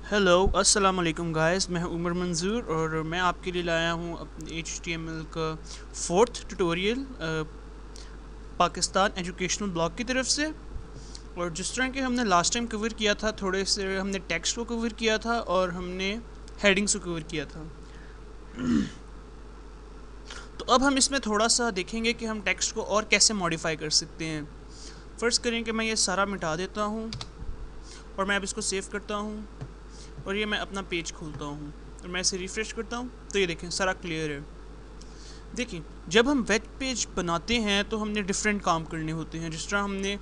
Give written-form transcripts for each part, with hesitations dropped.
Hello अस्सलाम वालेकुम guys, मैं हूं उमर मंजूर और मैं आपके लिए लाया हूं अपने HTML का fourth tutorial Pakistan educational blog की तरफ से। और जिस तरह के हमने लास्ट टाइम कवर किया था, थोड़े से हमने टेक्स्ट को कवर किया था और हमने हेडिंग्स को कवर किया था। तो अब हम इसमें थोड़ा सा देखेंगे कि हम टेक्स्ट को और कैसे मॉडिफाई कर सकते हैं। फ़र्ज़ करें कि मैं ये सारा मिटा देता हूँ और मैं अब इसको सेव करता हूँ और ये मैं अपना पेज खोलता हूँ और मैं इसे रिफ़्रेश करता हूँ तो ये देखें सारा क्लियर है। देखिए, जब हम वेब पेज बनाते हैं तो हमने डिफरेंट काम करने होते हैं। जिस तरह हमने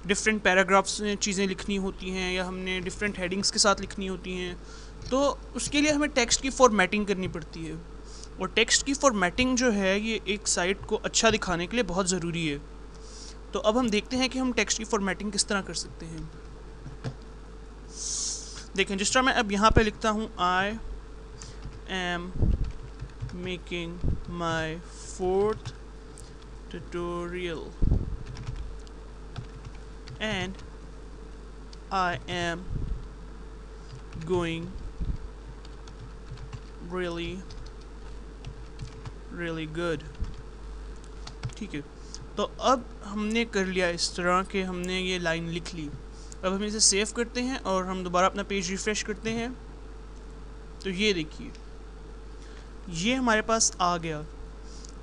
डिफरेंट पैराग्राफ्स में चीज़ें लिखनी होती हैं या हमने डिफरेंट हेडिंग्स के साथ लिखनी होती हैं, तो उसके लिए हमें टेक्स्ट की फॉर्मेटिंग करनी पड़ती है। और टेक्स्ट की फॉर्मेटिंग जो है ये एक साइट को अच्छा दिखाने के लिए बहुत ज़रूरी है। तो अब हम देखते हैं कि हम टेक्स्ट की फॉर्मेटिंग किस तरह कर सकते हैं। देखें, जिस तरह मैं अब यहाँ पे लिखता हूँ, I am making my fourth tutorial and I am going really really good. ठीक है, तो अब हमने कर लिया इस तरह के हमने ये लाइन लिख ली। अब हम इसे सेव करते हैं और हम दोबारा अपना पेज रिफ़्रेश करते हैं तो ये देखिए ये हमारे पास आ गया।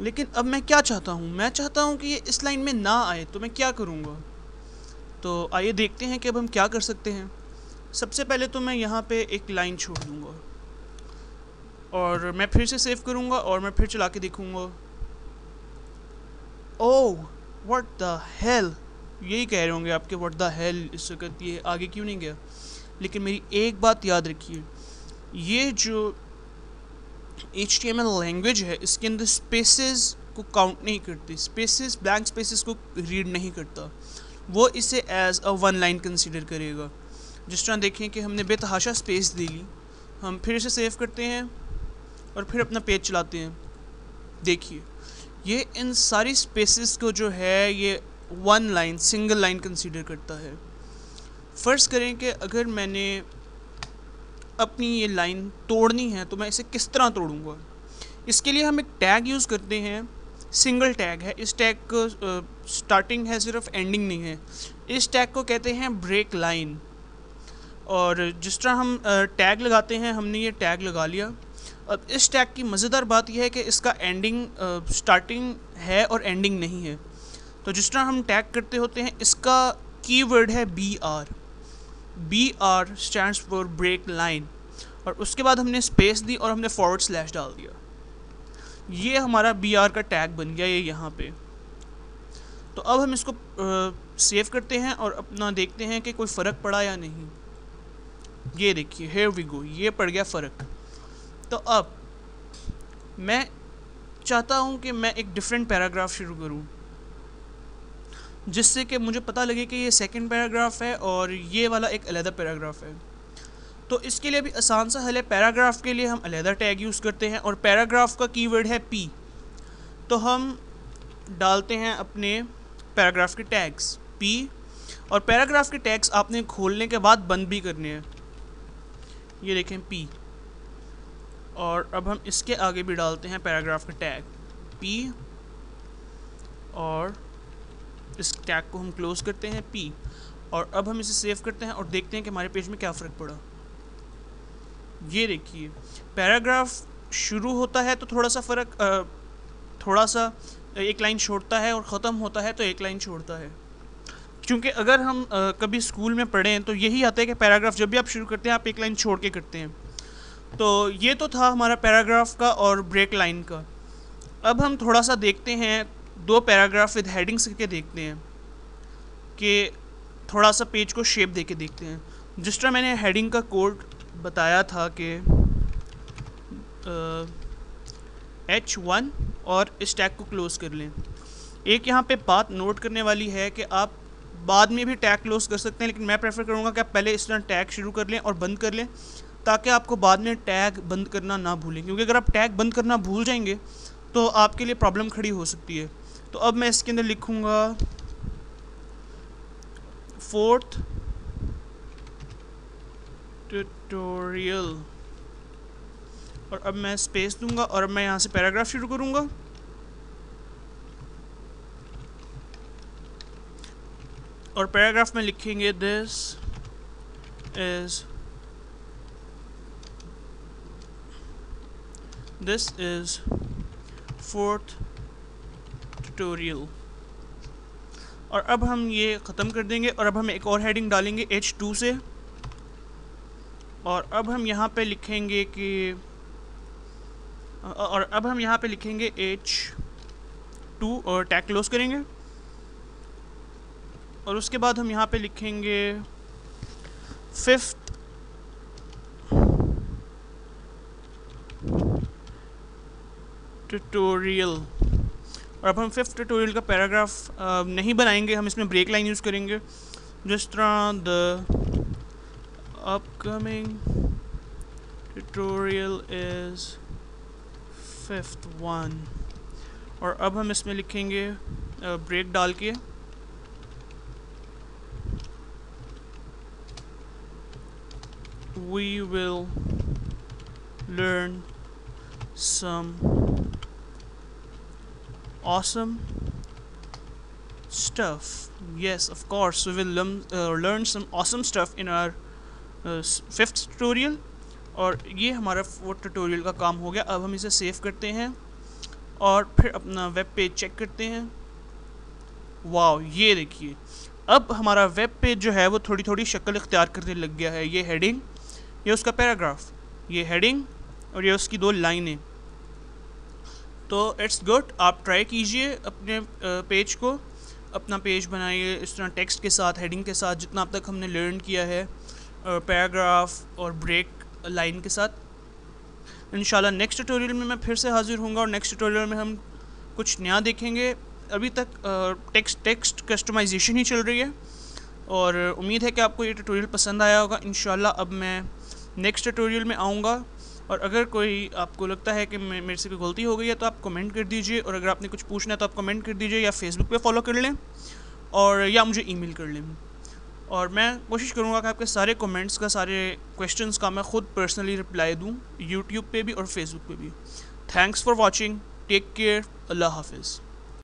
लेकिन अब मैं क्या चाहता हूँ, मैं चाहता हूँ कि ये इस लाइन में ना आए, तो मैं क्या करूँगा। तो आइए देखते हैं कि अब हम क्या कर सकते हैं। सबसे पहले तो मैं यहाँ पे एक लाइन छोड़ दूँगा और मैं फिर से सेव करूँगा और मैं फिर चला के देखूँगा। ओह व्हाट द हेल, यही कह रहे होंगे आपके व्हाट द हेल, इस वक्त ये आगे क्यों नहीं गया। लेकिन मेरी एक बात याद रखिए, ये जो HTML लैंग्वेज है इसके अंदर स्पेसेस को काउंट नहीं करती, स्पेसेस ब्लैंक स्पेसेस को रीड नहीं करता, वो इसे as a one line consider करेगा। जिस तरह देखें कि हमने बेतहाशा स्पेस दे ली, हम फिर इसे सेव करते हैं और फिर अपना पेज चलाते हैं। देखिए ये इन सारी स्पेसेस को जो है ये one line single line consider करता है। फ़र्ज़ करें कि अगर मैंने अपनी ये लाइन तोड़नी है तो मैं इसे किस तरह तोड़ूंगा। इसके लिए हम एक टैग यूज़ करते हैं, सिंगल टैग है। इस टैग को स्टार्टिंग है, सिर्फ एंडिंग नहीं है। इस टैग को कहते हैं ब्रेक लाइन। और जिस तरह हम टैग लगाते हैं, हमने ये टैग लगा लिया। अब इस टैग की मज़ेदार बात यह है कि इसका एंडिंग स्टार्टिंग है और एंडिंग नहीं है। तो जिस तरह हम टैग करते होते हैं, इसका कीवर्ड है BR। BR stands for break line. और उसके बाद हमने स्पेस दी और हमने फॉरवर्ड स्लैश डाल दिया। ये हमारा BR का टैग बन गया ये यहाँ पे। तो अब हम इसको सेव करते हैं और अपना देखते हैं कि कोई फ़र्क पड़ा या नहीं। ये देखिए, हियर वी गो, ये पड़ गया फ़र्क। तो अब मैं चाहता हूँ कि मैं एक डिफरेंट पैराग्राफ शुरू करूँ, जिससे कि मुझे पता लगे कि ये सेकंड पैराग्राफ है और ये वाला एक अलग पैराग्राफ है। तो इसके लिए भी आसान सा हल है। पैराग्राफ के लिए हम अलग टैग यूज़ करते हैं और पैराग्राफ का कीवर्ड है P। तो हम डालते हैं अपने पैराग्राफ के टैग्स P, और पैराग्राफ के टैग्स आपने खोलने के बाद बंद भी करने हैं। ये देखें P, और अब हम इसके आगे भी डालते हैं पैराग्राफ का टैग P, और इस टैग को हम क्लोज़ करते हैं P। और अब हम इसे सेव करते हैं और देखते हैं कि हमारे पेज में क्या फ़र्क पड़ा। ये देखिए, पैराग्राफ शुरू होता है तो थोड़ा सा फ़र्क, थोड़ा सा एक लाइन छोड़ता है, और ख़त्म होता है तो एक लाइन छोड़ता है। क्योंकि अगर हम कभी स्कूल में पढ़ें तो यही आता है कि पैराग्राफ जब भी आप शुरू करते हैं आप एक लाइन छोड़ के करते हैं। तो ये तो था हमारा पैराग्राफ का और ब्रेक लाइन का। अब हम थोड़ा सा देखते हैं, दो पैराग्राफ विद हेडिंग्स करके देखते हैं कि थोड़ा सा पेज को शेप दे के देखते हैं। जिस तरह मैंने हेडिंग का कोड बताया था कि H1 और इस टैग को क्लोज़ कर लें। एक यहाँ पे बात नोट करने वाली है कि आप बाद में भी टैग क्लोज़ कर सकते हैं, लेकिन मैं प्रेफर करूँगा कि आप पहले इस तरह टैग शुरू कर लें और बंद कर लें, ताकि आपको बाद में टैग बंद करना ना भूलें। क्योंकि अगर आप टैग बंद करना भूल जाएंगे तो आपके लिए प्रॉब्लम खड़ी हो सकती है। तो अब मैं इसके अंदर लिखूँगा फोर्थ ट्यूटोरियल, और अब मैं स्पेस दूंगा और अब मैं यहाँ से पैराग्राफ शुरू करूँगा। और पैराग्राफ में लिखेंगे दिस इज फोर्थ ट्यूटोरियल। और अब हम ये ख़त्म कर देंगे और अब हम एक और हेडिंग डालेंगे H2 से। और अब हम यहाँ पे लिखेंगे कि H2 और टैग क्लोज करेंगे। और उसके बाद हम यहाँ पे लिखेंगे 5th ट्यूटोरियल। और अब हम 5th ट्यूटोरियल का पैराग्राफ नहीं बनाएंगे, हम इसमें ब्रेक लाइन यूज़ करेंगे, जिस तरह the upcoming tutorial is 5th one। और अब हम इसमें लिखेंगे ब्रेक डाल के we will learn some awesome stuff. Yes, of course, we will learn some awesome stuff in our 5th tutorial। और ये हमारा 4th ट्यूटोरियल का काम हो गया। अब हम इसे सेव करते हैं और फिर अपना वेब पेज चेक करते हैं। वाओ, ये देखिए अब हमारा वेब पेज जो है वो थोड़ी थोड़ी शक्ल इख्तियार करने लग गया है। ये हेडिंग, ये उसका पैराग्राफ, ये हेडिंग और ये उसकी 2 लाइनें। तो इट्स गुड, आप ट्राई कीजिए अपने पेज को, अपना पेज बनाइए इस तरह टेक्स्ट के साथ, हेडिंग के साथ, जितना अब तक हमने लर्न किया है, पैराग्राफ और ब्रेक लाइन के साथ। इंशाल्लाह नेक्स्ट ट्यूटोरियल में मैं फिर से हाजिर होऊंगा और नेक्स्ट ट्यूटोरियल में हम कुछ नया देखेंगे। अभी तक टेक्स्ट कस्टमाइजेशन ही चल रही है और उम्मीद है कि आपको ये ट्यूटोरियल पसंद आया होगा। इंशाल्लाह अब मैं नेक्स्ट ट्यूटोरियल में आऊँगा और अगर कोई आपको लगता है कि मेरे से कोई गलती हो गई है तो आप कमेंट कर दीजिए, और अगर आपने कुछ पूछना है तो आप कमेंट कर दीजिए या फेसबुक पे फॉलो कर लें और या मुझे ईमेल कर लें। और मैं कोशिश करूँगा कि आपके सारे कमेंट्स का, सारे क्वेश्चंस का मैं ख़ुद पर्सनली रिप्लाई दूँ, यूट्यूब पे भी और फेसबुक पे भी। Thanks for watching, take care, अल्लाह हाफिज़।